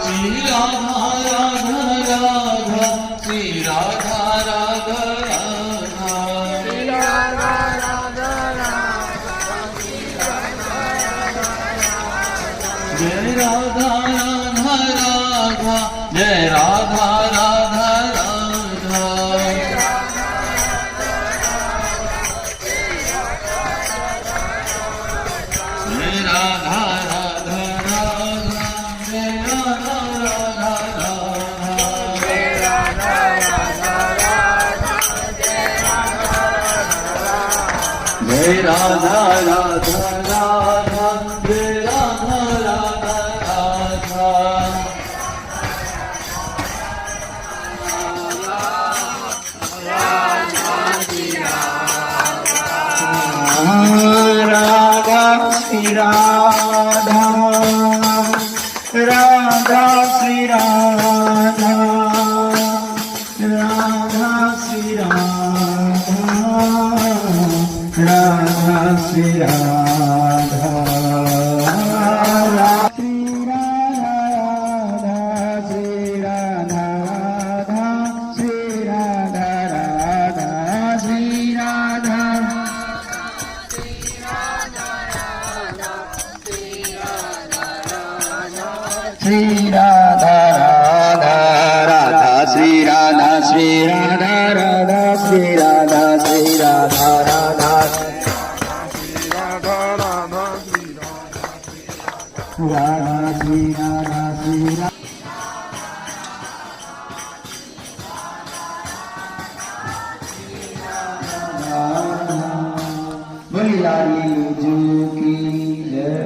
श्री राधा राधा राधा श्री राधा राधा राधा श्री राधा राधा राधा श्री राधा जय राधा राधा राधा जय राधा राधा राधा जय राधा राधा राधा जय राधा राधा राधा जय राधा राधा राधा जय राधा राधा राधा राधा श्री राधा राधा श्री राधा राधा श्री राधा राधा श्री राधा श्री राधा श्री राधा राधा श्री राधा राधा श्री राधा श्री राधा राधा राधा श्री राधा श्री राधा राधा श्री राधा श्री राधा राधा राधा श्री राधा श्री राधा बोली लाली जो की जय